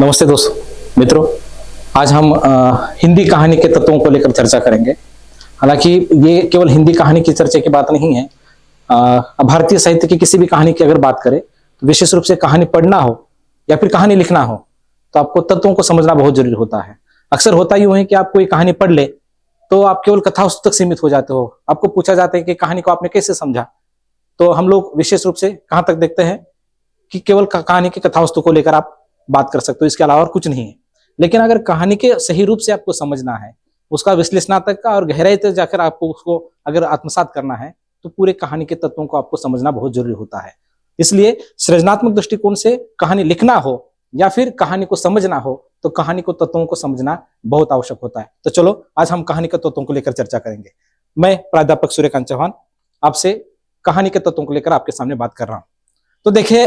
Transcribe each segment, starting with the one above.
नमस्ते दोस्तों मित्रों। आज हम हिंदी कहानी के तत्वों को लेकर चर्चा करेंगे। हालांकि ये केवल हिंदी कहानी की चर्चा की बात नहीं है। भारतीय साहित्य की किसी भी कहानी की अगर बात करें तो विशेष रूप से कहानी पढ़ना हो या फिर कहानी लिखना हो तो आपको तत्वों को समझना बहुत जरूरी होता है। अक्सर होता यूं है कि आप कोई कहानी पढ़ ले तो आप केवल कथावस्तु तक सीमित हो जाते हो। आपको पूछा जाता है कि कहानी को आपने कैसे समझा, तो हम लोग विशेष रूप से कहां तक देखते हैं कि केवल कहानी की कथावस्तु को लेकर आप बात कर सकते हो, इसके अलावा और कुछ नहीं है। लेकिन अगर कहानी के सही रूप से आपको समझना है, उसका विश्लेषणात्मक का और गहराई तक जाकर आपको उसको अगर आत्मसात करना है तो पूरे कहानी के तत्वों को आपको समझना बहुत जरूरी होता है। इसलिए सृजनात्मक दृष्टिकोण से कहानी लिखना हो या फिर कहानी को समझना हो तो कहानी को तत्वों को समझना बहुत आवश्यक होता है। तो चलो आज हम कहानी के तत्वों को लेकर चर्चा करेंगे। मैं प्राध्यापक सूर्यकांत चौहान आपसे कहानी के तत्वों को लेकर आपके सामने बात कर रहा हूं। तो देखिए,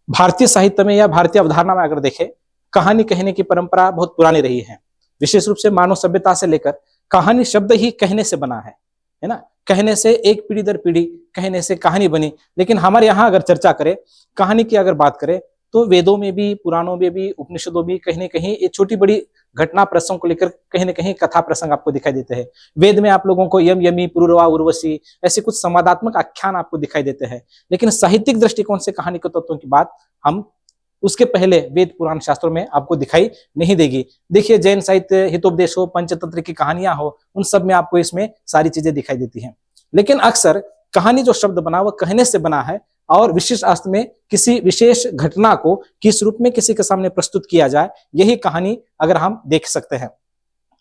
भारतीय साहित्य में या भारतीय अवधारणा में अगर देखें, कहानी कहने की परंपरा बहुत पुरानी रही है। विशेष रूप से मानव सभ्यता से लेकर कहानी शब्द ही कहने से बना है ना। कहने से एक पीढ़ी दर पीढ़ी कहने से कहानी बनी। लेकिन हमारे यहाँ अगर चर्चा करें, कहानी की अगर बात करें तो वेदों में भी, पुराणों में भी, उपनिषदों में कहीं न कहीं ये छोटी बड़ी घटना प्रसंग को लेकर कहीं न कहीं कथा प्रसंग आपको दिखाई देते हैं। वेद में आप लोगों को यम यमी, पुरुरवा, उर्वशी ऐसे कुछ संवादात्मक आख्यान आपको दिखाई देते हैं। लेकिन साहित्यिक दृष्टिकोण से कहानी के तत्वों की बात हम उसके पहले वेद पुराण शास्त्रों में आपको दिखाई नहीं देगी। देखिए, जैन साहित्य, हितोपदेश हो, पंचतंत्र की कहानियां हो, उन सब में आपको इसमें सारी चीजें दिखाई देती हैं। लेकिन अक्सर कहानी जो शब्द बना वो कहने से बना है और विशिष्ट अर्थ में किसी विशेष घटना को किस रूप में किसी के सामने प्रस्तुत किया जाए, यही कहानी अगर हम देख सकते हैं।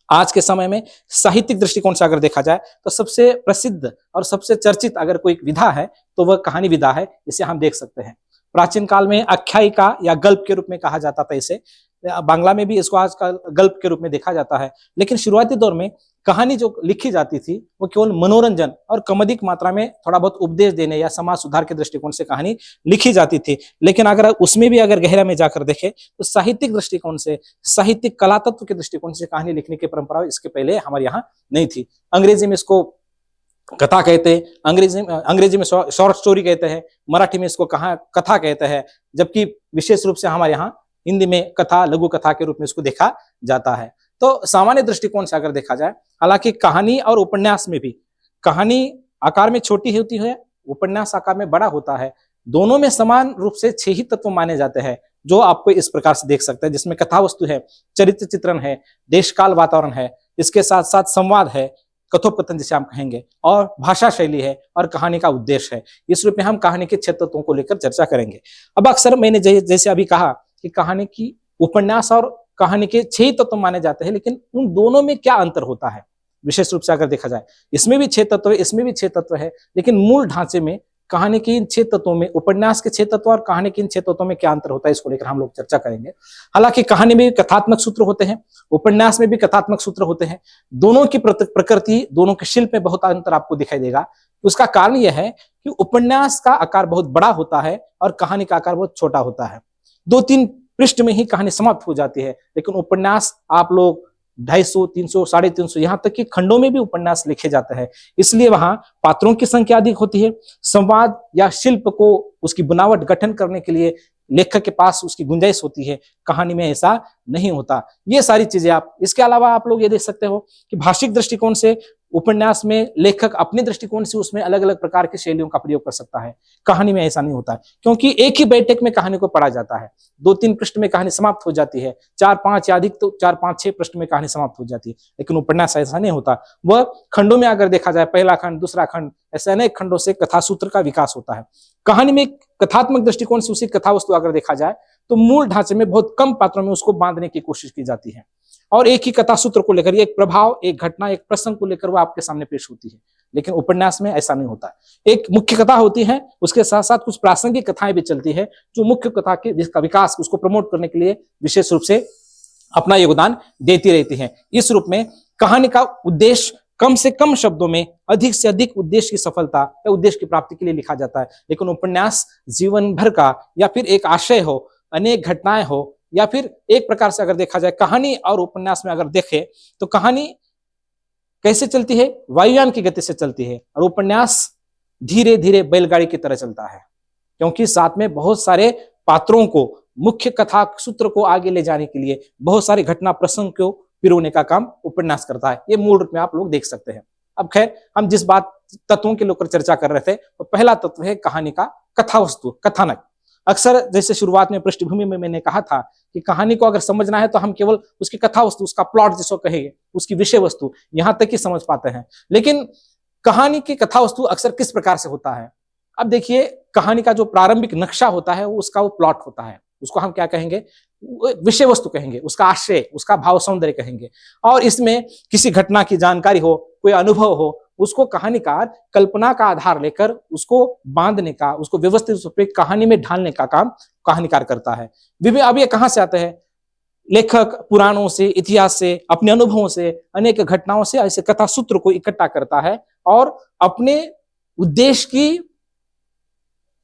आज के समय में साहित्यिक दृष्टिकोण से अगर देखा जाए तो सबसे प्रसिद्ध और सबसे चर्चित अगर कोई विधा है तो वह कहानी विधा है। इसे हम देख सकते हैं। प्राचीन काल में आख्यायिका या गल्प के रूप में कहा जाता था। इसे बांग्ला में भी इसको आजकल गल्प के रूप में देखा जाता है। लेकिन शुरुआती दौर में कहानी जो लिखी जाती थी वो केवल मनोरंजन और कम अधिक मात्रा में थोड़ा बहुत उपदेश देने या समाज सुधार के दृष्टिकोण से कहानी लिखी जाती थी। लेकिन अगर उसमें भी अगर गहरा में जाकर देखें तो साहित्यिक दृष्टिकोण से, साहित्यिक कला तत्व के दृष्टिकोण से कहानी लिखने की परंपरा इसके पहले हमारे यहाँ नहीं थी। अंग्रेजी में इसको कथा कहते हैं, अंग्रेजी में शॉर्ट स्टोरी कहते हैं, मराठी में इसको कथा कहते हैं, जबकि विशेष रूप से हमारे यहाँ हिंदी में कथा, लघु कथा के रूप में इसको देखा जाता है। तो सामान्य दृष्टिकोण से अगर देखा जाए, हालांकि कहानी और उपन्यास में भी कहानी आकार में छोटी होती है, उपन्यास आकार में बड़ा होता है। दोनों में समान रूप से 6 ही तत्व माने जाते हैं, जो आपको इस प्रकार से देख सकते हैं, जिसमें कथा वस्तु है, चरित्र चित्रण है, देश काल वातावरण है, इसके साथ साथ संवाद है, कथोपकथन जिसे हम कहेंगे, और भाषा शैली है, और कहानी का उद्देश्य है। इस रूप में हम कहानी के 6 तत्वों को लेकर चर्चा करेंगे। अब अक्सर मैंने जैसे अभी कहा कि कहानी की उपन्यास और कहानी के 6 तत्व माने जाते हैं, लेकिन उन दोनों में क्या अंतर होता है विशेष रूप से अगर देखा जाए। इसमें भी 6 तत्व है, इसमें भी 6 तत्व है, लेकिन मूल ढांचे में कहानी के इन 6 तत्वों में, उपन्यास के 6 तत्व और कहानी के इन 6 तत्वों में क्या अंतर होता है, इसको लेकर हम लोग चर्चा करेंगे। हालांकि कहानी में कथात्मक सूत्र होते हैं, उपन्यास में भी कथात्मक सूत्र होते हैं। दोनों की प्रकृति, दोनों के शिल्प में बहुत अंतर आपको दिखाई देगा। उसका कारण यह है कि उपन्यास का आकार बहुत बड़ा होता है और कहानी का आकार बहुत छोटा होता है। 2-3 पृष्ठ में ही कहानी समाप्त हो जाती है। लेकिन उपन्यास आप लोग 250, 300, 350, यहाँ तक कि खंडों में भी उपन्यास लिखे जाते हैं। इसलिए वहां पात्रों की संख्या अधिक होती है। संवाद या शिल्प को, उसकी बनावट गठन करने के लिए लेखक के पास उसकी गुंजाइश होती है। कहानी में ऐसा नहीं होता। ये सारी चीजें आप, इसके अलावा आप लोग ये देख सकते हो कि भाषिक दृष्टिकोण से उपन्यास में लेखक अपने दृष्टिकोण से उसमें अलग अलग प्रकार की शैलियों का प्रयोग कर सकता है। कहानी में ऐसा नहीं होता है, क्योंकि एक ही बैठक में कहानी को पढ़ा जाता है। 2-3 पृष्ठ में कहानी समाप्त हो जाती है, 4-5 या अधिक तो 4-5-6 पृष्ठ में कहानी समाप्त हो जाती है। लेकिन उपन्यास ऐसा नहीं होता। वह खंडों में अगर देखा जाए, पहला खंड, दूसरा खंड, ऐसे अनेक खंडों से कथासूत्र का विकास होता है। कहानी में कथात्मक दृष्टिकोण से उसी कथा वस्तु अगर देखा जाए तो मूल ढांचे में बहुत कम पात्रों में उसको बांधने की कोशिश की जाती है और एक ही कथा सूत्र को लेकर, एक प्रभाव, एक घटना, एक प्रसंग को लेकर वो आपके सामने पेश होती है। लेकिन उपन्यास में ऐसा नहीं होता। एक मुख्य कथा होती है, उसके साथ साथ कुछ प्रासंगिक कथाएं भी चलती है, जो मुख्य कथा के जिसका विकास, उसको प्रमोट करने के लिए विशेष रूप से अपना योगदान देती रहती है। इस रूप में कहानी का उद्देश्य कम से कम शब्दों में अधिक से अधिक उद्देश्य की सफलता या उद्देश्य की प्राप्ति के लिए लिखा जाता है। लेकिन उपन्यास जीवन भर का, या फिर एक आशय हो, अनेक घटनाएं हो, या फिर एक प्रकार से अगर देखा जाए, कहानी और उपन्यास में अगर देखें तो कहानी कैसे चलती है, वायुयान की गति से चलती है, और उपन्यास धीरे धीरे बैलगाड़ी की तरह चलता है, क्योंकि साथ में बहुत सारे पात्रों को मुख्य कथा सूत्र को आगे ले जाने के लिए बहुत सारे घटना प्रसंग को पिरोने का काम उपन्यास करता है। ये मूल रूप में आप लोग देख सकते हैं। अब खैर, हम जिस बात तत्वों के लेकर चर्चा कर रहे थे, तो पहला तत्व है कहानी का कथा वस्तु, कथानक। अक्सर जैसे शुरुआत में पृष्ठभूमि में मैंने कहा था कि कहानी को अगर समझना है तो हम केवल उसकी कथा वस्तु, उसका प्लॉट जिसको कहेंगे, उसकी विषय वस्तु, यहां तक ही समझ पाते हैं। लेकिन कहानी की कथा वस्तु अक्सर किस प्रकार से होता है? अब देखिए, कहानी का जो प्रारंभिक नक्शा होता है वो उसका वो प्लॉट होता है, उसको हम क्या कहेंगे? विषय वस्तु कहेंगे, उसका आशय, उसका भाव सौंदर्य कहेंगे। और इसमें किसी घटना की जानकारी हो, कोई अनुभव हो, उसको कहानीकार कल्पना का आधार लेकर उसको बांधने का, उसको व्यवस्थित रूप से कहानी में ढालने का काम कहानीकार करता है। अब ये कहां से आते हैं? लेखक पुराणों से, इतिहास से, अपने अनुभवों से, अनेक घटनाओं से ऐसे कथा सूत्र को इकट्ठा करता है और अपने उद्देश्य की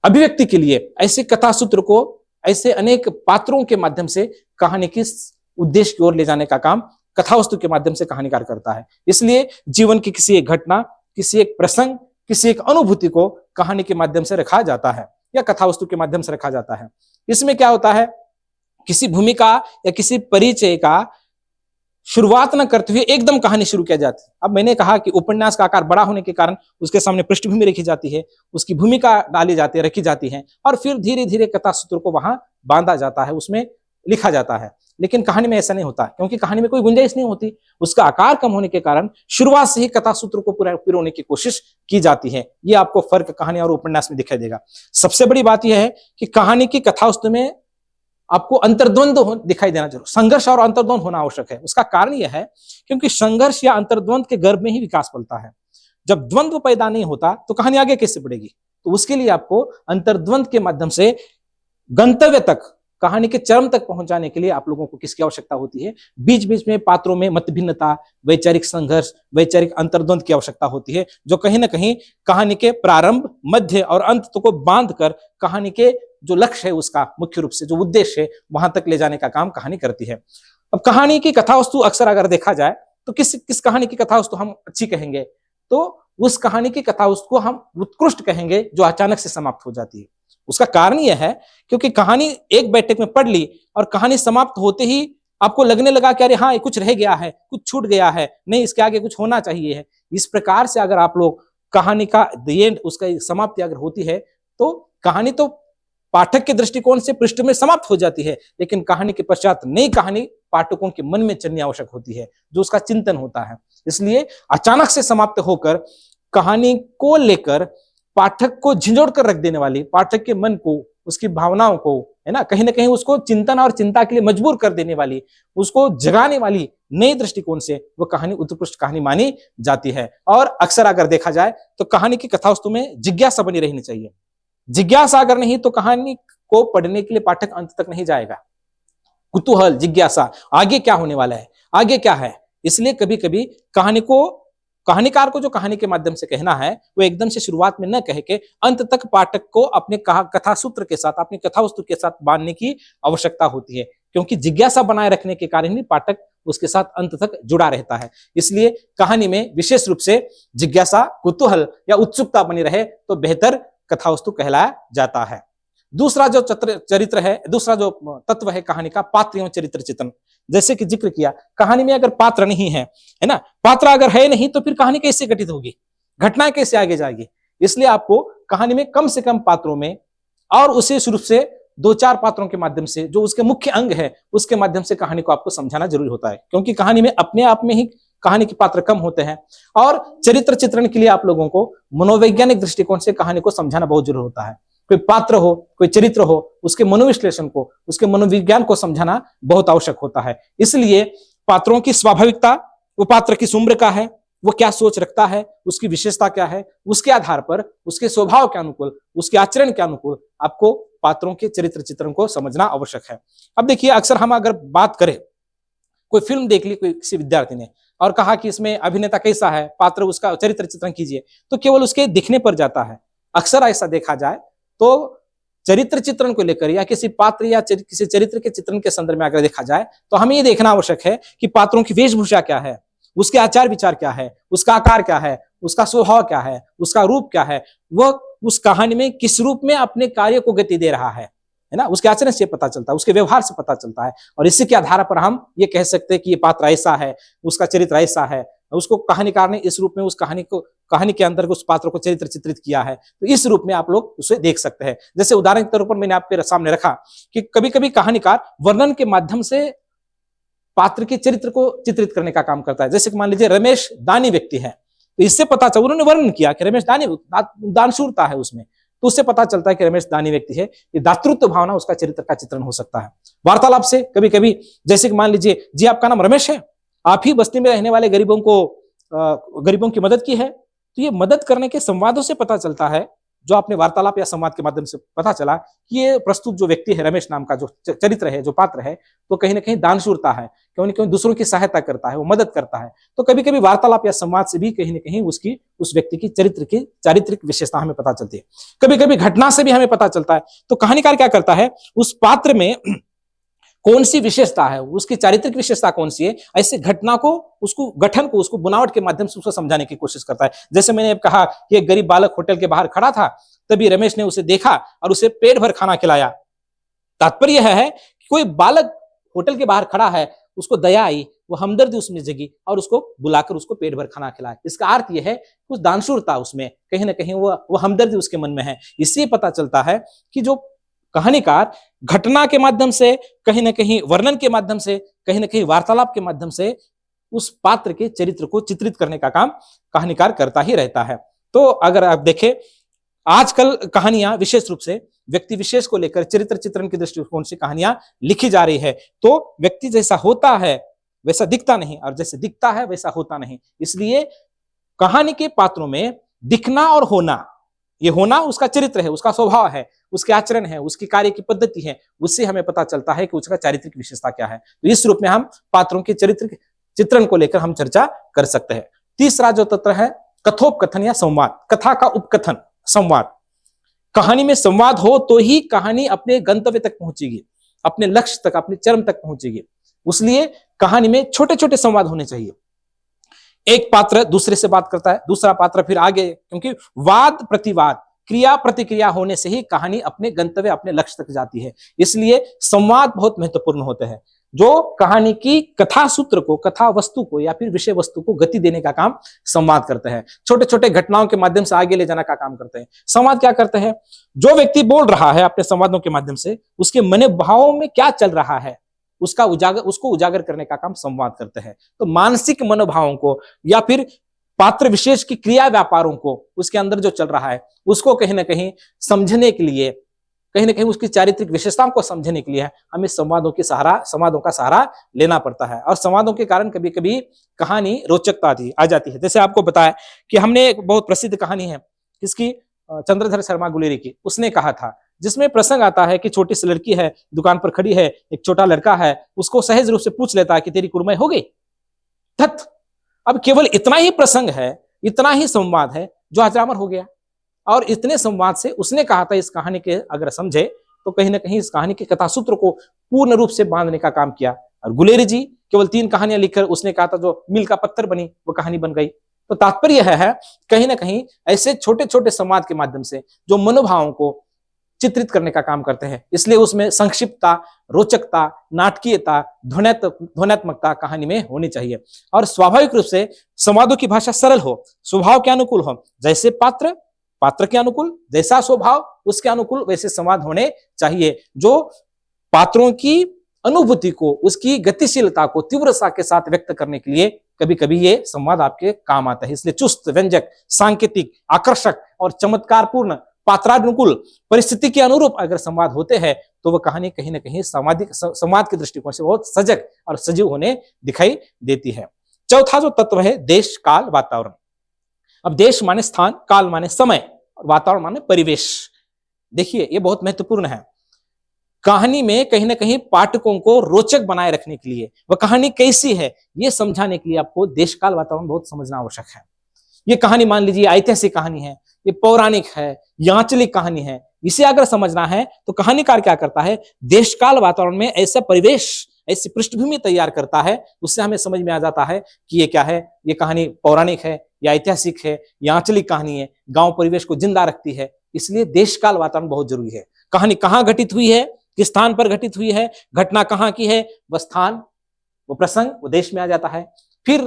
अभिव्यक्ति के लिए ऐसे कथा सूत्र को ऐसे अनेक पात्रों के माध्यम से कहानी की उद्देश्य की ओर ले जाने का काम कथा वस्तु के माध्यम से कहानीकार करता है। इसलिए जीवन की किसी एक घटना, किसी एक प्रसंग, किसी एक अनुभूति को कहानी के माध्यम से रखा जाता है या कथा वस्तु के माध्यम से रखा जाता है। इसमें क्या होता है? किसी भूमिका या किसी परिचय का शुरुआत न करते हुए एकदम कहानी शुरू किया जाती है। अब मैंने कहा कि उपन्यास का आकार बड़ा होने के कारण उसके सामने पृष्ठभूमि रखी जाती है, उसकी भूमिका डाली जाती है, रखी जाती है, और फिर धीरे धीरे कथा सूत्र को वहां बांधा जाता है, उसमें लिखा जाता है। लेकिन कहानी में ऐसा नहीं होता, क्योंकि कहानी में कोई गुंजाइश नहीं होती। उसका आकार कम होने के कारण शुरुआत से ही कथा सूत्र को पिरोने की कोशिश की जाती है। ये आपको फर्क कहानी और उपन्यास में दिखाई देगा। सबसे बड़ी बात यह है कि कहानी की कथा वस्तु में आपको अंतर्द्वंद दिखाई देना जरूर, संघर्ष और अंतर्द्वंद होना आवश्यक है। उसका कारण यह है क्योंकि संघर्ष या अंतर्द्वंद के गर्भ में ही विकास पलता है। जब द्वंद्व पैदा नहीं होता तो कहानी आगे कैसे बढ़ेगी? तो उसके लिए आपको अंतर्द्वंद के माध्यम से गंतव्य तक, कहानी के चरम तक पहुंचाने के लिए आप लोगों को किसकी आवश्यकता होती है? बीच बीच में पात्रों में मतभिन्नता, वैचारिक संघर्ष, वैचारिक अंतर्द्वंद की आवश्यकता होती है, जो कहीं ना कहीं कहानी के प्रारंभ, मध्य और अंत को बांधकर कहानी के जो लक्ष्य है, उसका मुख्य रूप से जो उद्देश्य है, वहां तक ले जाने का काम कहानी करती है। अब कहानी की कथा वस्तु अक्सर अगर देखा जाए तो किस कहानी की कथा वस्तु हम अच्छी कहेंगे? तो उस कहानी की कथा वस्तु को हम उत्कृष्ट कहेंगे जो अचानक से समाप्त हो जाती है। उसका कारण यह है क्योंकि कहानी एक बैठक में पढ़ ली और कहानी समाप्त होते ही आपको लगने लगा कि अरे हाँ, ये कुछ रह गया है, कुछ छूट गया है, नहीं इसके आगे कुछ होना चाहिए है। इस प्रकार से अगर आप लोग कहानी का द एंड, उसका समाप्ति अगर होती है तो कहानी तो पाठक के दृष्टिकोण से पृष्ठ में समाप्त हो जाती है, लेकिन कहानी के पश्चात नई कहानी पाठकों के मन में चलनी आवश्यक होती है, जो उसका चिंतन होता है। इसलिए अचानक से समाप्त होकर कहानी को लेकर पाठक को झिंझोड़ कर रख देने वाली, पाठक के मन को, उसकी भावनाओं को, है ना, कहीं कहीं उसको चिंतन और चिंता के लिए मजबूर कर देने वाली, उसको जगाने वाली नए दृष्टिकोण से वो कहानी उत्कृष्ट कहानी मानी जाती है। और अक्सर अगर देखा जाए तो कहानी की कथा वस्तु में जिज्ञासा बनी रहनी चाहिए। जिज्ञासा अगर नहीं तो कहानी को पढ़ने के लिए पाठक अंत तक नहीं जाएगा। कुतूहल, जिज्ञासा, आगे क्या होने वाला है, आगे क्या है। इसलिए कभी कभी कहानीकार को जो कहानी के माध्यम से कहना है वो एकदम से शुरुआत में न कह के अंत तक पाठक को अपने कथा सूत्र के साथ, अपनी कथा वस्तु के साथ बांधने की आवश्यकता होती है, क्योंकि जिज्ञासा बनाए रखने के कारण ही पाठक उसके साथ अंत तक जुड़ा रहता है। इसलिए कहानी में विशेष रूप से जिज्ञासा, कुतूहल या उत्सुकता बनी रहे तो बेहतर कथा वस्तु कहलाया जाता है। दूसरा जो चरित्र है, दूसरा जो तत्व है कहानी का, पात्र एवं चरित्र चित्रण। जैसे कि जिक्र किया, कहानी में अगर पात्र नहीं है ना, पात्र अगर है नहीं तो फिर कहानी कैसे घटित होगी, घटना कैसे आगे जाएगी। इसलिए आपको कहानी में कम से कम पात्रों में और उसे शुरू से 2-4 पात्रों के माध्यम से, जो उसके मुख्य अंग है, उसके माध्यम से कहानी को आपको समझाना जरूरी होता है, क्योंकि कहानी में अपने आप में ही कहानी के पात्र कम होते हैं। और चरित्र चित्रण के लिए आप लोगों को मनोवैज्ञानिक दृष्टिकोण से कहानी को समझाना बहुत जरूरी होता है। कोई पात्र हो, कोई चरित्र हो, उसके मनोविश्लेषण को, उसके मनोविज्ञान को समझाना बहुत आवश्यक होता है। इसलिए पात्रों की स्वाभाविकता, वो पात्र किस उम्र का है, वो क्या सोच रखता है, उसकी विशेषता क्या है, उसके आधार पर उसके स्वभाव के अनुकूल, उसके आचरण के अनुकूल आपको पात्रों के चरित्र चित्रण को समझना आवश्यक है। अब देखिए, अक्सर हम अगर बात करें, कोई फिल्म देख ली कोई किसी विद्यार्थी ने और कहा कि इसमें अभिनेता कैसा है, पात्र, उसका चरित्र चित्रण कीजिए, तो केवल उसके दिखने पर जाता है। अक्सर ऐसा देखा जाए तो चरित्र चित्रण को लेकर या किसी पात्र या किसी चरित्र के चित्रण के संदर्भ में अगर देखा जाए तो हमें ये देखना आवश्यक है कि पात्रों की वेशभूषा क्या है, उसके आचार विचार क्या है, उसका आकार क्या है, उसका स्वभाव क्या है, उसका रूप क्या है, वह उस कहानी में किस रूप में अपने कार्य को गति दे रहा है। है ना, उसके आचरण से पता चलता है, उसके व्यवहार से पता चलता है। और इसी के आधार पर हम ये कह सकते हैं कि ये पात्र ऐसा है, उसका चरित्र ऐसा है। उसको कहानीकार ने इस रूप में उस कहानी के अंदर उस पात्र को चरित्र चित्रित किया है, तो इस रूप में आप लोग उसे देख सकते हैं। जैसे उदाहरण के तौर पर मैंने आपके सामने रखा कि कभी कभी कहानीकार वर्णन के माध्यम से पात्र के चरित्र को चित्रित करने का काम करता है। जैसे मान लीजिए रमेश दानी व्यक्ति है, तो इससे पता चला, उन्होंने वर्णन किया कि रमेश दानशूरता है उसमें, तो उससे पता चलता है कि रमेश दानी व्यक्ति है। ये दातृत्व भावना उसका चरित्र का चित्रण हो सकता है। वार्तालाप से कभी कभी, जैसे कि मान लीजिए जी आपका नाम रमेश है, आप ही बस्ती में रहने वाले गरीबों की मदद की है, तो ये मदद करने के संवादों से पता चलता है, जो आपने वार्तालाप या संवाद के माध्यम से पता चला कि ये प्रस्तुत जो व्यक्ति है रमेश नाम का जो चरित्र है, जो पात्र है, तो कहीं ना कहीं दानशूरता है, क्यों न क्यों दूसरों की सहायता करता है, वो मदद करता है। तो कभी कभी वार्तालाप या संवाद से भी कहीं ना कहीं उस व्यक्ति की चारित्रिक विशेषता हमें पता चलती है। कभी कभी घटना से भी हमें पता चलता है। तो कहानीकार क्या करता है, उस पात्र में कौन सी विशेषता है, उसकी चारित्रिक विशेषता कौन सी है, ऐसे घटना को, उसको गठन को, उसको बुनावट के माध्यम से उसको समझाने की कोशिश करता है। जैसे मैंने कहा कि एक गरीब बालक होटल के बाहर खड़ा था, तभी रमेश ने उसे देखा और उसे पेट भर खाना खिलाया। तात्पर्य यह है कि कोई बालक होटल के बाहर खड़ा है, उसको दया आई, वो हमदर्दी उसमें जगी और उसको बुलाकर उसको पेट भर खाना खिलाया। इसका अर्थ यह है कुछ दानशूरता उसमें, कहीं ना कहीं वो हमदर्दी उसके मन में है। इससे पता चलता है कि जो कहानीकार घटना के माध्यम से, कहीं ना कहीं वर्णन के माध्यम से, कहीं ना कहीं वार्तालाप के माध्यम से उस पात्र के चरित्र को चित्रित करने का काम कहानीकार करता ही रहता है। तो अगर आप देखें, आजकल कहानियां विशेष रूप से व्यक्ति विशेष को लेकर चरित्र चित्रण के दृष्टिकोण से कहानियां लिखी जा रही है। तो व्यक्ति जैसा होता है वैसा दिखता नहीं, और जैसे दिखता है वैसा होता नहीं। इसलिए कहानी के पात्रों में दिखना और होना, ये होना उसका चरित्र है, उसका स्वभाव है, उसके आचरण है, उसकी कार्य की पद्धति है, उससे हमें पता चलता है कि उसका चारित्रिक विशेषता क्या है। तो इस रूप में हम पात्रों के चरित्र चित्रण को लेकर हम चर्चा कर सकते हैं। तीसरा जो तत्व है कथोपकथन या संवाद, कथा का उपकथन, संवाद। कहानी में संवाद हो तो ही कहानी अपने गंतव्य तक पहुंचेगी, अपने लक्ष्य तक, अपने चरम तक पहुंचेगी। उसलिए कहानी में छोटे छोटे संवाद होने चाहिए। एक पात्र दूसरे से बात करता है, दूसरा पात्र फिर आगे, क्योंकि वाद प्रतिवाद, क्रिया प्रतिक्रिया होने से ही कहानी अपने गंतव्य, अपने लक्ष्य तक जाती है। इसलिए संवाद बहुत महत्वपूर्ण होते हैं, जो कहानी की कथा सूत्र को, कथा वस्तु को या फिर विषय वस्तु को गति देने का काम संवाद करते हैं। छोटे छोटे घटनाओं के माध्यम से आगे ले जाने का काम करते हैं। संवाद क्या करते हैं, जो व्यक्ति बोल रहा है अपने संवादों के माध्यम से, उसके मनोभावों में क्या चल रहा है उसको उजागर करने का काम संवाद करते हैं। तो मानसिक मनोभावों को या फिर पात्र विशेष की क्रिया व्यापारों को, उसके अंदर जो चल रहा है उसको कहीं ना कहीं समझने के लिए, कहीं ना कहीं उसकी चारित्रिक विशेषताओं को समझने के लिए हमें संवादों का सहारा लेना पड़ता है। और संवादों के कारण कभी कभी कहानी रोचकता आ जाती है। जैसे आपको बताया कि हमने एक बहुत प्रसिद्ध कहानी है किसकी, चंद्रधर शर्मा गुलेरी की, उसने कहा था, जिसमें प्रसंग आता है कि छोटी सी लड़की है, दुकान पर खड़ी है, एक छोटा लड़का है, उसको सहज रूप से पूछ लेता है कि तेरी कुर्बाई हो गई। अब केवल इतना ही प्रसंग है, इतना ही संवाद है जो अजरामर हो गया। और इतने संवाद से उसने कहा था, इस कहानी के अगर समझे तो कहीं ना कहीं इस कहानी के कथा सूत्र को पूर्ण रूप से बांधने का काम किया। और गुलेरी जी केवल 3 कहानियां लिखकर उसने कहा था जो मील का पत्थर बनी वो कहानी बन गई। तो तात्पर्य यह है कहीं ना कहीं ऐसे छोटे छोटे संवाद के माध्यम से जो मनोभावों को चित्रित करने का काम करते हैं, इसलिए उसमें संक्षिप्तता, रोचकता, नाटकीयता, ध्वन्यात्मकता कहानी में होनी चाहिए। और स्वाभाविक रूप से संवादों की भाषा सरल हो, स्वभाव के अनुकूल हो। जैसे पात्र के अनुकूल, जैसा स्वभाव उसके अनुकूल वैसे संवाद होने चाहिए, जो पात्रों की अनुभूति को, उसकी गतिशीलता को तीव्रता के साथ व्यक्त करने के लिए कभी कभी ये संवाद आपके काम आता है। इसलिए चुस्त, व्यंजक, सांकेतिक, आकर्षक और चमत्कारपूर्ण, पात्रानुकूल, परिस्थिति के अनुरूप अगर संवाद होते हैं तो वह कहानी कहीं ना कहीं संवाद के दृष्टिकोण से बहुत सजग और सजीव होने दिखाई देती है। चौथा जो तत्व है देश, काल, वातावरण। अब देश माने स्थान, काल माने समय, और वातावरण माने परिवेश। देखिए ये बहुत महत्वपूर्ण है। कहानी में कहीं ना कहीं पाठकों को रोचक बनाए रखने के लिए, वह कहानी कैसी है ये समझाने के लिए आपको देश, काल, वातावरण बहुत समझना आवश्यक है। ये कहानी मान लीजिए ऐतिहासिक कहानी है, ये पौराणिक है, याचलिक कहानी है, इसे अगर समझना है तो कहानीकार क्या करता है, देश, काल, वातावरण में ऐसा परिवेश, ऐसी पृष्ठभूमि तैयार करता है, उससे हमें समझ में आ जाता है कि ये क्या है, ये कहानी पौराणिक है या ऐतिहासिक है, याचलिक कहानी है, गांव परिवेश को जिंदा रखती है। इसलिए देश, काल, वातावरण बहुत जरूरी है। कहानी कहाँ घटित हुई है, किस स्थान पर घटित हुई है, घटना कहाँ की है, वह स्थान, वो प्रसंग, वो देश में आ जाता है। फिर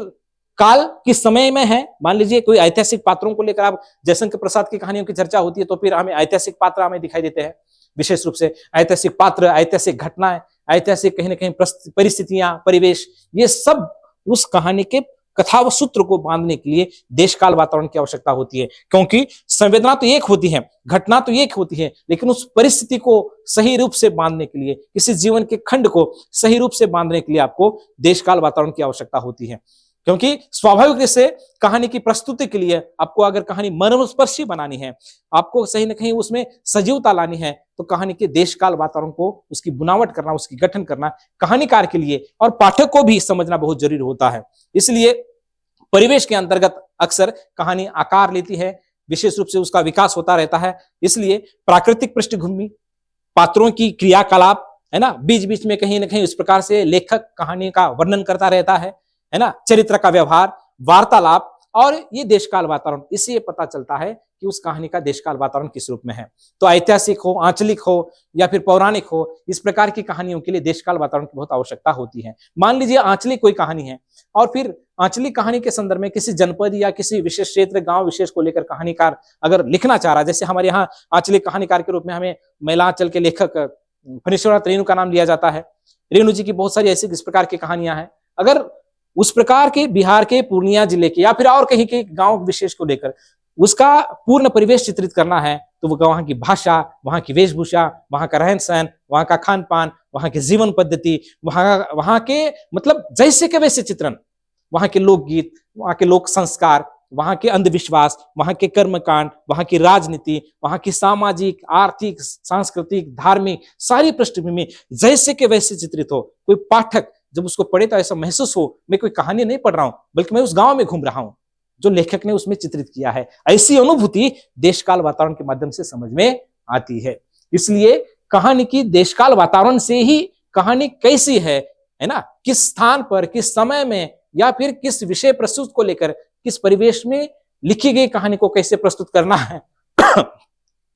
काल किस समय में है, मान लीजिए कोई ऐतिहासिक पात्रों को लेकर आप जयशंकर प्रसाद की कहानियों की चर्चा होती है तो फिर हमें ऐतिहासिक पात्र हमें दिखाई देते हैं, विशेष रूप से ऐतिहासिक पात्र, ऐतिहासिक घटनाएं, ऐतिहासिक कहीं ना कहीं परिस्थितियां, परिवेश, ये सब उस कहानी के कथा व सूत्र को बांधने के लिए देश काल वातावरण की आवश्यकता होती है। क्योंकि संवेदना तो एक होती है, घटना तो एक होती है, लेकिन उस परिस्थिति को सही रूप से बांधने के लिए, किसी जीवन के खंड को सही रूप से बांधने के लिए आपको देश काल वातावरण की आवश्यकता होती है। क्योंकि स्वाभाविक रूप से कहानी की प्रस्तुति के लिए आपको अगर कहानी मर्मस्पर्शी बनानी है, आपको सही न कहीं उसमें सजीवता लानी है, तो कहानी के देश काल वातावरण को, उसकी बुनावट करना, उसकी गठन करना कहानीकार के लिए और पाठक को भी समझना बहुत जरूरी होता है। इसलिए परिवेश के अंतर्गत अक्सर कहानी आकार लेती है, विशेष रूप से उसका विकास होता रहता है। इसलिए प्राकृतिक पृष्ठभूमि, पात्रों की क्रियाकलाप, है ना, बीच बीच में कहीं ना कहीं उस प्रकार से लेखक कहानी का वर्णन करता रहता है ना, चरित्र का व्यवहार, वार्तालाप, और ये देशकाल वातावरण, इससे पता चलता है कि उस कहानी का देशकाल वातावरण किस रूप में है। तो ऐतिहासिक हो, आंचलिक हो या फिर पौराणिक हो, इस प्रकार की कहानियों के लिए देशकाल वातावरण की बहुत आवश्यकता होती है। मान लीजिए आंचलिक कोई कहानी है और फिर आंचलिक कहानी के संदर्भ में किसी जनपद या किसी विशेष क्षेत्र, गांव विशेष को लेकर कहानीकार अगर लिखना चाह रहा है, जैसे हमारे यहाँ आंचलिक कहानीकार के रूप में हमें मैलांचल के लेखक फणीश्वरनाथ रेणु का नाम लिया जाता है। रेणु जी की बहुत सारी ऐसी इस प्रकार की कहानियां हैं। अगर उस प्रकार के बिहार के पूर्णिया जिले के या फिर और कहीं के गांव विशेष को लेकर उसका पूर्ण परिवेश चित्रित करना है, तो वो वहां की भाषा, वहां की वेशभूषा, वहां का रहन सहन, वहां का खान पान, वहां की जीवन पद्धति, वहां के मतलब जैसे के वैसे चित्रण, वहां के लोकगीत, वहां के लोक संस्कार, वहां के अंधविश्वास, वहां के कर्मकांड, वहां की राजनीति, वहां की सामाजिक, आर्थिक, सांस्कृतिक, धार्मिक सारी पृष्ठभूमि जैसे के वैसे चित्रित हो। कोई पाठक जब उसको पढ़े तो ऐसा महसूस हो मैं कोई कहानी नहीं पढ़ रहा हूं, बल्कि मैं उस गांव में घूम रहा हूं जो लेखक ने उसमें चित्रित किया है। ऐसी अनुभूति देशकाल वातावरण के माध्यम से समझ में आती है। इसलिए कहानी की देशकाल वातावरण से ही कहानी कैसी है ना, किस स्थान पर, किस समय में, या फिर किस विषय प्रस्तुत को लेकर, किस परिवेश में लिखी गई कहानी को कैसे प्रस्तुत करना है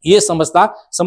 ये समझ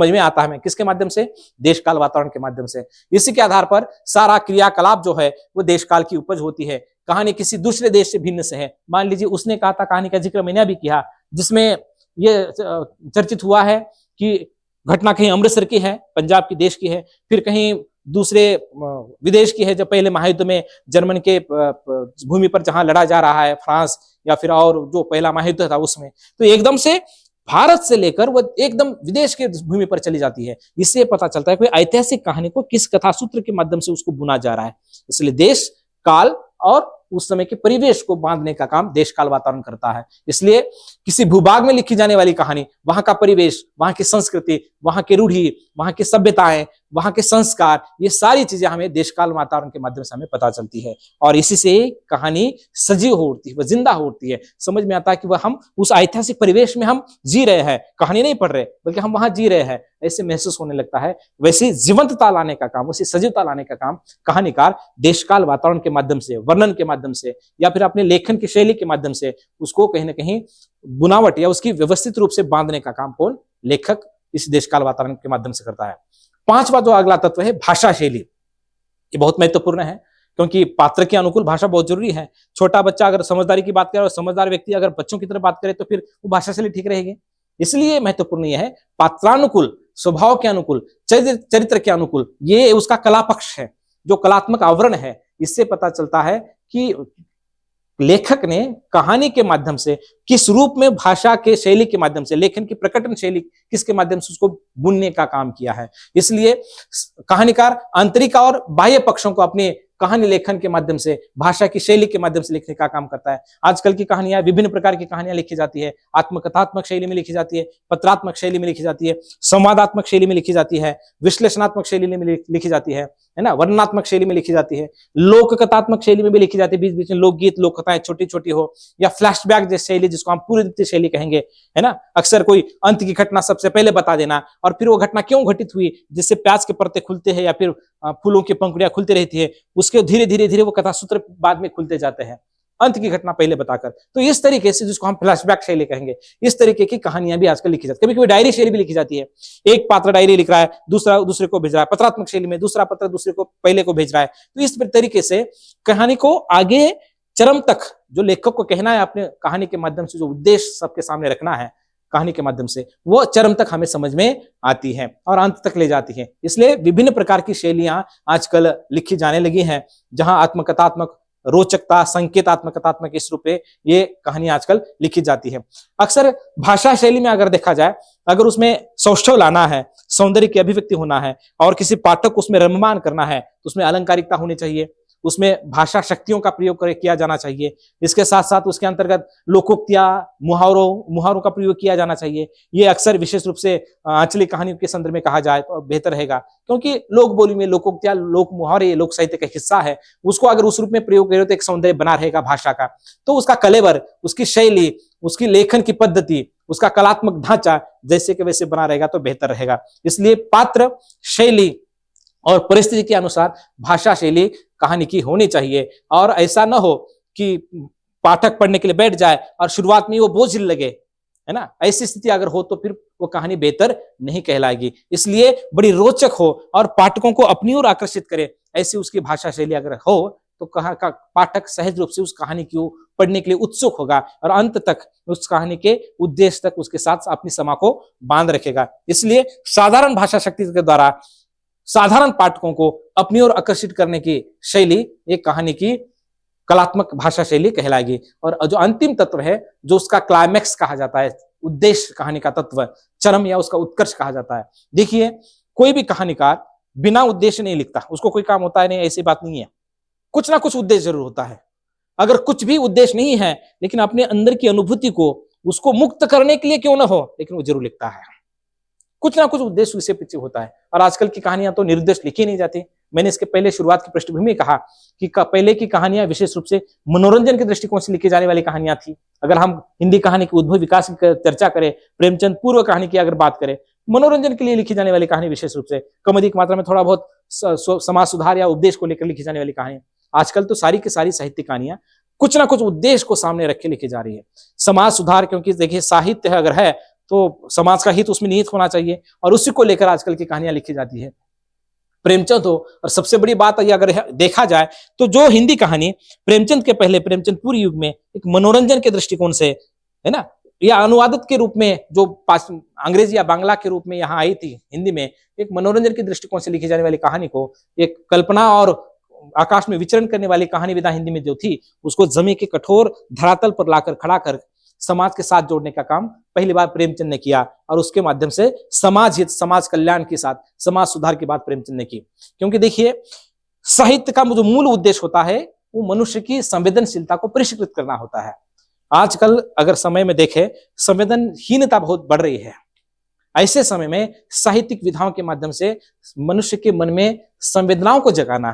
में आता है हमें किसके माध्यम से, देशकाल वातावरण के माध्यम से। इसी के आधार पर सारा क्रियाकलाप जो है वो देशकाल की उपज होती है। कहानी किसी दूसरे देश से भिन्न से है, मान लीजिए उसने कहा था, कहानी का जिक्र मैंने भी किया, जिसमें ये चर्चित हुआ है कि घटना कहीं अमृतसर की है, पंजाब की देश की है, फिर कहीं दूसरे विदेश की है, जब पहले महायुद्ध में जर्मन के भूमि पर जहां लड़ा जा रहा है, फ्रांस या फिर और जो पहला महायुद्ध था उसमें, तो एकदम से भारत से लेकर वो एकदम विदेश के भूमि पर चली जाती है। इससे पता चलता है कि ऐतिहासिक कहानी को किस कथा सूत्र के माध्यम से उसको बुना जा रहा है। इसलिए देश काल और उस समय के परिवेश को बांधने का काम देशकाल वातावरण करता है। इसलिए किसी भूभाग में लिखी जाने वाली कहानी, वहां का परिवेश, वहां की संस्कृति, वहां की रूढ़ी, वहां की सभ्यताएं, वहां के संस्कार, ये सारी चीजें हमें देशकाल वातावरण के माध्यम से हमें पता चलती है और इसी से कहानी सजीव होती है, वह जिंदा होती है। समझ में आता है कि वह हम उस ऐतिहासिक परिवेश में हम जी रहे हैं, कहानी नहीं पढ़ रहे बल्कि हम वहां जी रहे हैं, ऐसे महसूस होने लगता है। वैसे जीवंतता लाने का काम, वैसी सजीवता लाने का काम कहानीकार देशकाल वातावरण के माध्यम से, वर्णन के माध्यम से, या फिर अपने लेखन की शैली के माध्यम से उसको कहीं ना कहीं बुनावट या उसकी व्यवस्थित रूप से बांधने का काम कौन, लेखक इस देशकाल वातावरण के माध्यम से करता है। पांचवा जो अगला तत्व है भाषा शैली, ये बहुत महत्वपूर्ण है क्योंकि पात्र के अनुकूल भाषा बहुत जरूरी है। छोटा बच्चा अगर समझदारी की बात करे और समझदार व्यक्ति अगर बच्चों की तरह बात करे तो फिर वो भाषा शैली ठीक रहेगी। इसलिए महत्वपूर्ण यह है पात्रानुकूल, स्वभाव के अनुकूल, चरित्र के अनुकूल, ये उसका कला पक्ष है, जो कलात्मक आवरण है। इससे पता चलता है कि लेखक ने कहानी के माध्यम से किस रूप में, भाषा के शैली के माध्यम से, लेखन की प्रकटन शैली किसके माध्यम से उसको बुनने का काम किया है। इसलिए कहानीकार आंतरिक और बाह्य पक्षों को अपने कहानी लेखन के माध्यम से, भाषा की शैली के माध्यम से लिखने का काम करता है। आजकल की कहानियां, विभिन्न प्रकार की कहानियां लिखी जाती है, आत्मकथात्मक शैली में लिखी जाती है, पत्रात्मक शैली में लिखी जाती है, संवादात्मक शैली में लिखी जाती है, विश्लेषणात्मक शैली में लिखी जाती है ना, वर्णनात्मक शैली में लिखी जाती है, लोक कथात्मक शैली में भी लिखी जाती है, बीच बीच में लोकगीत, लोक कथाएं छोटी छोटी हो, या फ्लैशबैक जैसी शैली जिसको हम पूर्ववर्ती शैली कहेंगे, है ना। अक्सर कोई अंत की घटना सबसे पहले बता देना और फिर वो घटना क्यों घटित हुई, जिससे प्याज के पत्ते खुलते हैं या फिर फूलों की पंखुड़ियां खुलती रहती है, उसके धीरे धीरे धीरे वो कथा सूत्र बाद में खुलते जाते हैं। अंत की घटना पहले बताकर। तो इस तरीके से, जिसको हम फ्लैशबैक शैली कहेंगे, इस तरीके की कहानियां भी आजकल लिखी जाती है। कभी कभी डायरी शैली भी लिखी जाती है, एक पात्र डायरी लिख रहा है, दूसरा दूसरे को भेज रहा है, पत्रात्मक शैली में दूसरा पत्र दूसरे को पहले को भेज रहा है। तो इस तरीके से कहानी को आगे चरम तक, जो लेखक को कहना है अपने कहानी के माध्यम से, जो उद्देश्य सबके सामने रखना है कहानी के माध्यम से, वो चरम तक हमें समझ में आती है और अंत तक ले जाती है। इसलिए विभिन्न प्रकार की शैलियां आजकल लिखी जाने लगी हैं, जहां आत्मकथात्मक, रोचकता, संकेतात्मक इस रूप में ये कहानी आजकल लिखी जाती है। अक्सर भाषा शैली में अगर देखा जाए, अगर उसमें सौष्ठव लाना है, सौंदर्य की अभिव्यक्ति होना है और किसी पाठक को उसमें रममान करना है, तो उसमें अलंकारिकता होनी चाहिए, उसमें भाषा शक्तियों का प्रयोग किया जाना चाहिए। इसके साथ साथ उसके अंतर्गत लोकोक्तियां, मुहावरों का प्रयोग किया जाना चाहिए। ये अक्सर विशेष रूप से आंचलिक कहानियों के संदर्भ में कहा जाए तो बेहतर रहेगा, क्योंकि लोक बोली में लोकोक्तियां, लोक मुहावरे लोक साहित्य का हिस्सा है। उसको अगर उस रूप में प्रयोग करें तो एक सौंदर्य बना रहेगा भाषा का। तो उसका कलेवर, उसकी शैली, उसकी लेखन की पद्धति, उसका कलात्मक ढांचा जैसे कि वैसे बना रहेगा तो बेहतर रहेगा। इसलिए पात्र, शैली और परिस्थिति के अनुसार भाषा शैली कहानी की होनी चाहिए। और ऐसा न हो कि पाठक पढ़ने के लिए बैठ जाए और शुरुआत में वो बोझिल लगे, है ना। ऐसी स्थिति अगर हो तो फिर वो कहानी बेहतर नहीं कहलाएगी। इसलिए बड़ी रोचक हो और पाठकों को अपनी ओर आकर्षित करे, ऐसी उसकी भाषा शैली अगर हो तो पाठक सहज रूप से उस कहानी को पढ़ने के लिए उत्सुक होगा और अंत तक उस कहानी के उद्देश्य तक उसके साथ अपनी समा को बांध रखेगा। इसलिए साधारण भाषा शक्ति के द्वारा साधारण पाठकों को अपनी ओर आकर्षित करने की शैली एक कहानी की कलात्मक भाषा शैली कहलाएगी। और जो अंतिम तत्व है, जो उसका क्लाइमैक्स कहा जाता है, उद्देश्य, कहानी का तत्व, चरम या उसका उत्कर्ष कहा जाता है। देखिए, कोई भी कहानीकार बिना उद्देश्य नहीं लिखता, उसको कोई काम होता है नहीं, ऐसी बात नहीं है। कुछ ना कुछ उद्देश्य जरूर होता है। अगर कुछ भी उद्देश्य नहीं है, लेकिन अपने अंदर की अनुभूति को, उसको मुक्त करने के लिए क्यों ना हो, लेकिन वो जरूर लिखता है। कुछ ना कुछ उद्देश्य उससे पीछे होता है। और आजकल की कहानियां तो निर्देश लिखी नहीं जाती। मैंने इसके पहले शुरुआत की पृष्ठभूमि में कहा कि पहले की कहानियां विशेष रूप से मनोरंजन के दृष्टिकोण से लिखी जाने वाली कहानियां थी। अगर हम हिंदी कहानी के उद्भव विकास की चर्चा करें, प्रेमचंद पूर्व कहानी की अगर बात करें, मनोरंजन के लिए लिखी जाने वाली कहानी, विशेष रूप से कम अधिक मात्रा में थोड़ा बहुत समाज सुधार या उपदेश को लेकर लिखी जाने वाली कहानी। आजकल तो सारी की सारी साहित्य कहानियां कुछ ना कुछ उद्देश्य को सामने रख के लिखी जा रही है। समाज सुधार, क्योंकि देखिए साहित्य अगर है तो समाज का हित उसमें निहित होना चाहिए और उसी को लेकर आजकल की कहानियां लिखी जाती है। प्रेमचंद हो, और सबसे बड़ी बात ये अगर देखा जाए तो जो हिंदी कहानी प्रेमचंद के पहले, प्रेमचंद पूर्व युग में एक मनोरंजन के दृष्टिकोण से, है ना, या अनुवादित के रूप में जो अंग्रेजी या बांग्ला के रूप में यहाँ आई थी हिंदी में, एक मनोरंजन के दृष्टिकोण से लिखी जाने वाली कहानी को एक कल्पना और आकाश में विचरण करने वाली कहानी विधा हिंदी में जो थी, उसको जमीन के कठोर धरातल पर लाकर खड़ा कर समाज के साथ जोड़ने का काम पहली बार प्रेमचंद ने किया और उसके माध्यम से समाज हित, समाज कल्याण के साथ समाज सुधार की बात प्रेमचंद ने की। क्योंकि देखिए, साहित्य का जो मूल उद्देश्य होता है वो मनुष्य की संवेदनशीलता को परिष्कृत करना होता है। आजकल अगर समय में देखें, संवेदनहीनता बहुत बढ़ रही है। ऐसे समय में साहित्यिक विधाओं के माध्यम से मनुष्य के मन में संवेदनाओं को जगाना,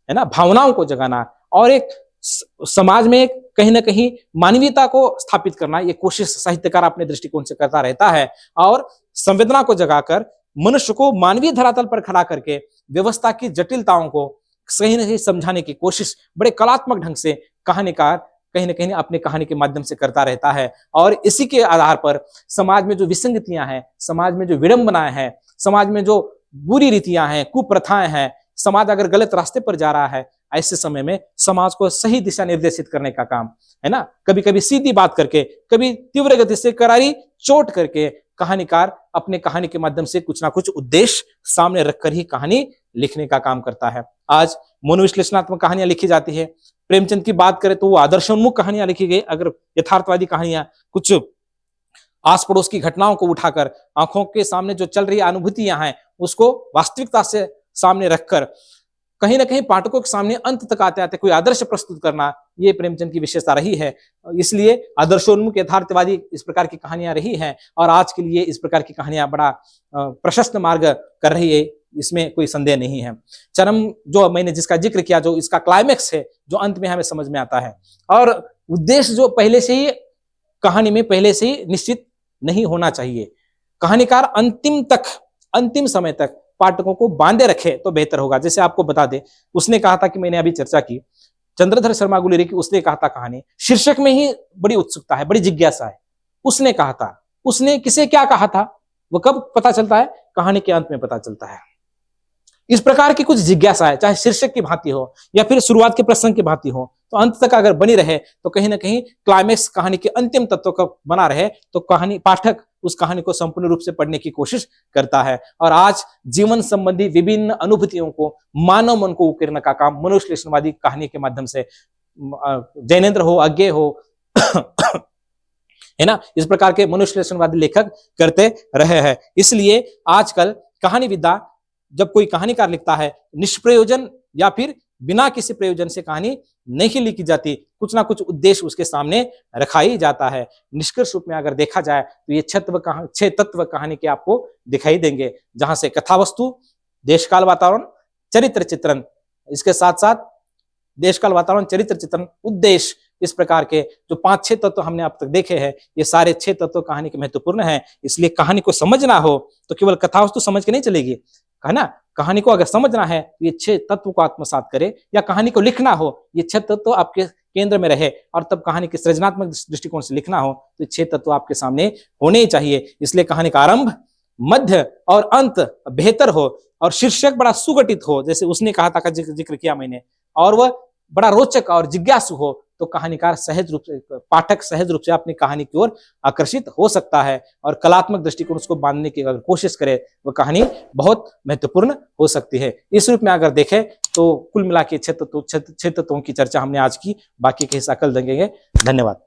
है ना, भावनाओं को जगाना और एक समाज में कहीं ना कहीं मानवीयता को स्थापित करना, ये कोशिश साहित्यकार अपने दृष्टिकोण से करता रहता है। और संवेदना को जगाकर मनुष्य को मानवीय धरातल पर खड़ा करके व्यवस्था की जटिलताओं को सही नहीं समझाने की कोशिश बड़े कलात्मक ढंग से कहानीकार कहीं ना कहीं अपनी कहानी के माध्यम से करता रहता है। और इसी के आधार पर समाज में जो विसंगतियां हैं, समाज में जो विडंबनाएं हैं, समाज में जो बुरी रीतियां हैं, कुप्रथाएं हैं, समाज अगर गलत रास्ते पर जा रहा है, ऐसे समय में समाज को सही दिशा निर्देशित करने का काम, है ना, कभी कभी सीधी बात करके, कभी तीव्र गति से करारी चोट करके कहानीकार अपने कहानी के माध्यम से कुछ ना कुछ उद्देश्य सामने रखकर ही कहानी लिखने का काम करता है। आज मनोविश्लेषणात्मक कहानियां लिखी जाती है। प्रेमचंद की बात करें तो वो आदर्शोन्मुख कहानियां लिखी गई। अगर यथार्थवादी कहानियां, कुछ आस पड़ोस की घटनाओं को उठाकर आंखों के सामने जो चल रही अनुभूतियां हैं उसको वास्तविकता से सामने रखकर कहीं ना कहीं पाठकों के सामने अंत तक आते आते कोई आदर्श प्रस्तुत करना, ये प्रेमचंद की विशेषता रही है। इसलिए आदर्शोन्मुख यथार्थवादी इस प्रकार की कहानियां रही हैं और आज के लिए इस प्रकार की कहानियां बड़ा प्रशस्त मार्ग कर रही है, इसमें कोई संदेह नहीं है। चरम जो मैंने जिसका जिक्र किया, जो इसका क्लाइमैक्स है, जो अंत में हमें समझ में आता है, और उद्देश्य जो पहले से ही कहानी में पहले से ही निश्चित नहीं होना चाहिए। कहानीकार अंतिम समय तक पाठकों को बांधे रखे तो बेहतर होगा। जैसे आपको बता दें, उसने कहा था कि मैंने अभी चर्चा की चंद्रधर शर्मा गुलेरी की उसने कहा था कहानी, शीर्षक में ही बड़ी उत्सुकता है, बड़ी जिज्ञासा है। उसने कहा था, उसने किसे क्या कहा था वो कब पता चलता है? कहानी के अंत में पता चलता है। इस प्रकार की कुछ जिज्ञासा है, चाहे शीर्षक की भांति हो या फिर शुरुआत के प्रसंग की भांति हो, तो अंत तक अगर बनी रहे तो कहीं ना कहीं क्लाइमेक्स कहानी के अंतिम तत्व का बना रहे तो कहानी पाठक उस कहानी को संपूर्ण रूप से पढ़ने की कोशिश करता है। और आज जीवन संबंधी विभिन्न अनुभूतियों को, मानव मन को उकेरने का काम मनोविश्लेषणवादी कहानी के माध्यम से जैनेन्द्र हो, अज्ञे हो है ना, इस प्रकार के मनोविश्लेषणवादी लेखक करते रहे हैं। इसलिए आजकल कहानी विद्या जब कोई कहानीकार लिखता है, निष्प्रयोजन या फिर बिना किसी प्रयोजन से कहानी नहीं लिखी जाती, कुछ ना कुछ उद्देश्य उसके सामने रखा ही जाता है। निष्कर्ष रूप में अगर देखा जाए तो ये 6 तत्व कहानी के आपको दिखाई देंगे, जहां से कथावस्तु, देशकाल वातावरण, चरित्र चित्रण, इसके साथ साथ देशकाल वातावरण, चरित्र चित्रण, उद्देश्य, इस प्रकार के जो 5-6 तत्व हमने अब तक देखे हैं, ये सारे 6 तत्व कहानी के महत्वपूर्ण हैं। इसलिए कहानी को समझना हो तो केवल कथावस्तु समझ के नहीं चलेगी, है ना। कहानी को अगर समझना है तो ये 6 तत्व को आत्मसात करे, या कहानी को लिखना हो ये 6 तत्व आपके केंद्र में रहे, और तब कहानी के सृजनात्मक दृष्टिकोण से लिखना हो तो 6 तत्व आपके सामने होने ही चाहिए। इसलिए कहानी का आरंभ, मध्य और अंत बेहतर हो, और शीर्षक बड़ा सुगठित हो, जैसे उसने कहा था का जिक्र किया मैंने, और वह बड़ा रोचक और जिज्ञासु हो, तो कहानीकार सहज रूप से, पाठक सहज रूप से अपनी कहानी की ओर आकर्षित हो सकता है, और कलात्मक दृष्टिकोण उसको बांधने की अगर कोशिश करे वह कहानी बहुत महत्वपूर्ण हो सकती है। इस रूप में अगर देखें तो कुल मिला के 6 तत्वों की चर्चा हमने आज की, बाकी के हिस्सा कल देंगे। धन्यवाद।